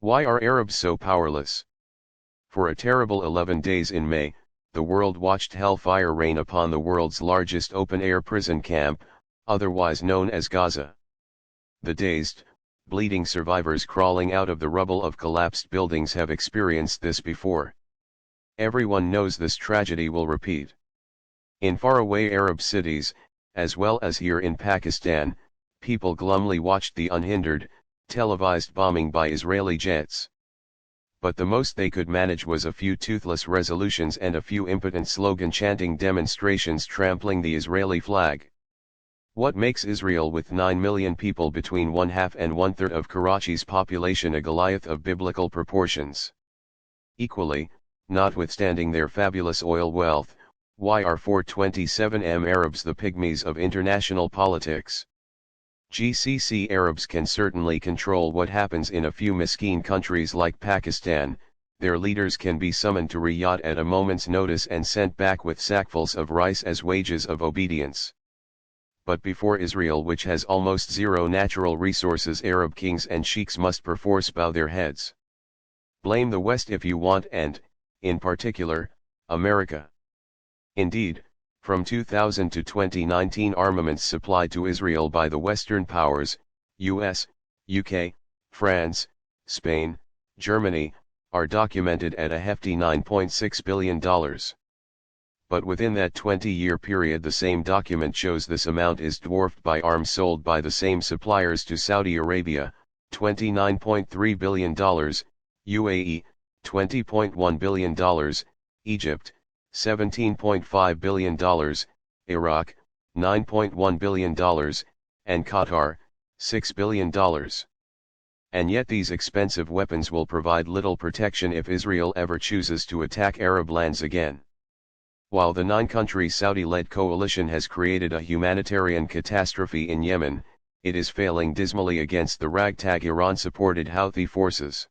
Why are Arabs so powerless? For a terrible 11 days in May, the world watched hellfire rain upon the world's largest open-air prison camp, otherwise known as Gaza. The dazed, bleeding survivors crawling out of the rubble of collapsed buildings have experienced this before. Everyone knows this tragedy will repeat. In faraway Arab cities, as well as here in Pakistan, people glumly watched the unhindered, televised bombing by Israeli jets. But the most they could manage was a few toothless resolutions and a few impotent slogan-chanting demonstrations trampling the Israeli flag. What makes Israel, with 9 million people, between one-half and one-third of Karachi's population, a Goliath of biblical proportions? Equally, notwithstanding their fabulous oil wealth, why are 427M Arabs the pygmies of international politics? GCC Arabs can certainly control what happens in a few miskin countries like Pakistan. Their leaders can be summoned to Riyadh at a moment's notice and sent back with sackfuls of rice as wages of obedience. But before Israel, which has almost zero natural resources, Arab kings and sheiks must perforce bow their heads. Blame the West if you want, and, in particular, America. Indeed, from 2000 to 2019, armaments supplied to Israel by the Western powers, US, UK, France, Spain, Germany, are documented at a hefty $9.6 billion. But within that 20-year period, the same document shows this amount is dwarfed by arms sold by the same suppliers to Saudi Arabia, $29.3 billion, UAE, $20.1 billion, Egypt, $17.5 billion, Iraq, $9.1 billion, and Qatar, $6 billion. And yet these expensive weapons will provide little protection if Israel ever chooses to attack Arab lands again. While the 9-country Saudi-led coalition has created a humanitarian catastrophe in Yemen, it is failing dismally against the ragtag Iran-supported Houthi forces.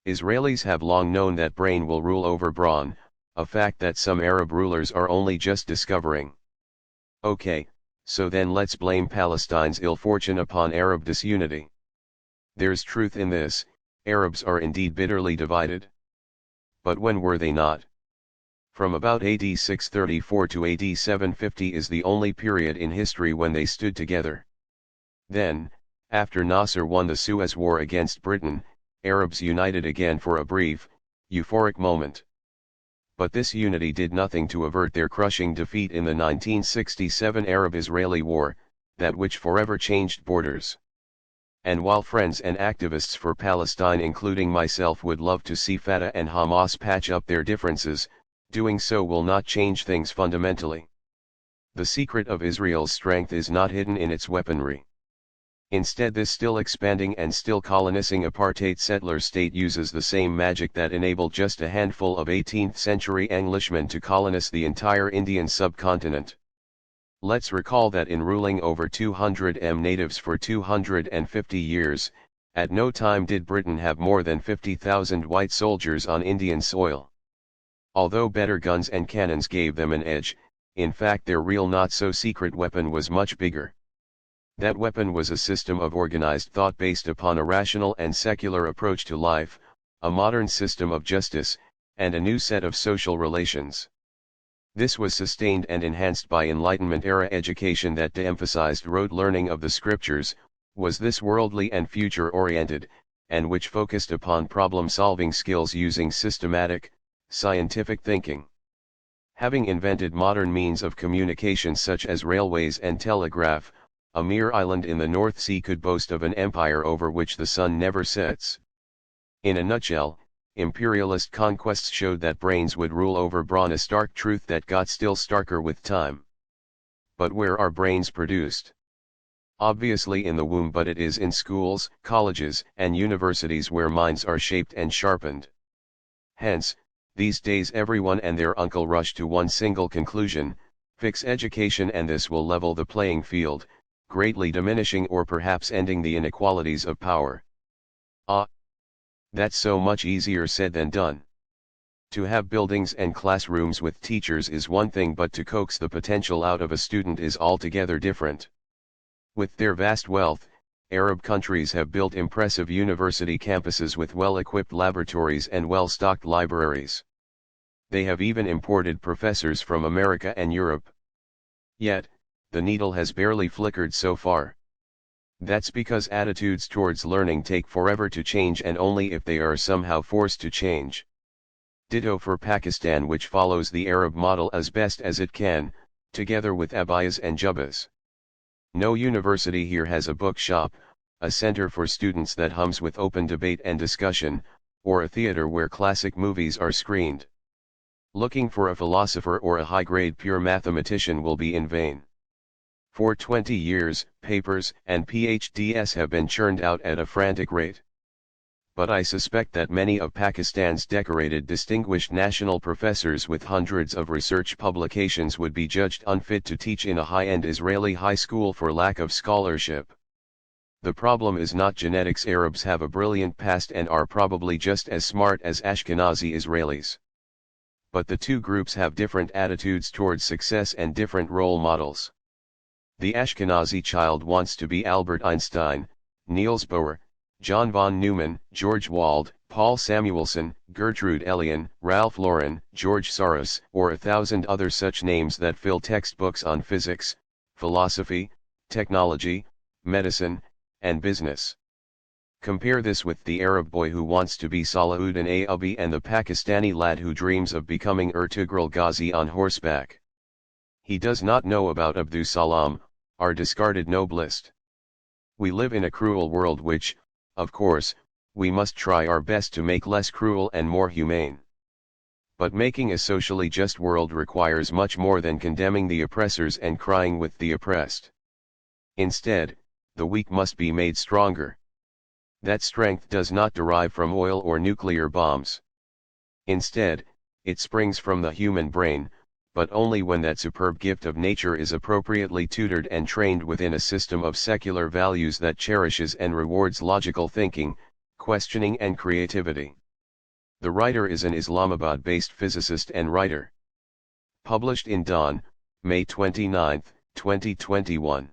Israelis have long known that brain will rule over brawn, a fact that some Arab rulers are only just discovering. Okay, so then let's blame Palestine's ill fortune upon Arab disunity. There's truth in this. Arabs are indeed bitterly divided. But when were they not? From about AD 634 to AD 750 is the only period in history when they stood together. Then, after Nasser won the Suez War against Britain, Arabs united again for a brief, euphoric moment. But this unity did nothing to avert their crushing defeat in the 1967 Arab-Israeli War, that which forever changed borders. And while friends and activists for Palestine, including myself, would love to see Fatah and Hamas patch up their differences, doing so will not change things fundamentally. The secret of Israel's strength is not hidden in its weaponry. Instead, this still expanding and still colonizing apartheid settler state uses the same magic that enabled just a handful of 18th-century Englishmen to colonize the entire Indian subcontinent. Let's recall that in ruling over 200 natives for 250 years, at no time did Britain have more than 50,000 white soldiers on Indian soil. Although better guns and cannons gave them an edge, in fact their real not-so-secret weapon was much bigger. That weapon was a system of organized thought based upon a rational and secular approach to life, a modern system of justice, and a new set of social relations. This was sustained and enhanced by Enlightenment-era education that de-emphasized rote learning of the scriptures, was this worldly and future-oriented, and which focused upon problem-solving skills using systematic, scientific thinking. Having invented modern means of communication such as railways and telegraph, a mere island in the North Sea could boast of an empire over which the sun never sets. In a nutshell, imperialist conquests showed that brains would rule over brawn, a stark truth that got still starker with time. But where are brains produced? Obviously in the womb, but it is in schools, colleges, and universities where minds are shaped and sharpened. Hence, these days everyone and their uncle rush to one single conclusion: fix education and this will level the playing field, greatly diminishing or perhaps ending the inequalities of power. That's so much easier said than done. To have buildings and classrooms with teachers is one thing, but to coax the potential out of a student is altogether different. With their vast wealth, Arab countries have built impressive university campuses with well-equipped laboratories and well-stocked libraries. They have even imported professors from America and Europe. Yet, the needle has barely flickered so far. That's because attitudes towards learning take forever to change, and only if they are somehow forced to change. Ditto for Pakistan, which follows the Arab model as best as it can, together with abayas and jubbas. No university here has a bookshop, a center for students that hums with open debate and discussion, or a theater where classic movies are screened. Looking for a philosopher or a high-grade pure mathematician will be in vain. For 20 years, papers and PhDs have been churned out at a frantic rate. But I suspect that many of Pakistan's decorated distinguished national professors with hundreds of research publications would be judged unfit to teach in a high-end Israeli high school for lack of scholarship. The problem is not genetics. Arabs have a brilliant past and are probably just as smart as Ashkenazi Israelis. But the two groups have different attitudes towards success and different role models. The Ashkenazi child wants to be Albert Einstein, Niels Bohr, John von Neumann, George Wald, Paul Samuelson, Gertrude Elion, Ralph Lauren, George Soros, or 1,000 other such names that fill textbooks on physics, philosophy, technology, medicine, and business. Compare this with the Arab boy who wants to be Salahuddin Ayyubi and the Pakistani lad who dreams of becoming Ertugrul Ghazi on horseback. He does not know about Abdus Salam, our discarded noblest. We live in a cruel world which, of course, we must try our best to make less cruel and more humane. But making a socially just world requires much more than condemning the oppressors and crying with the oppressed. Instead, the weak must be made stronger. That strength does not derive from oil or nuclear bombs. Instead, it springs from the human brain, but only when that superb gift of nature is appropriately tutored and trained within a system of secular values that cherishes and rewards logical thinking, questioning and creativity. The writer is an Islamabad-based physicist and writer. Published in Dawn, May 29, 2021.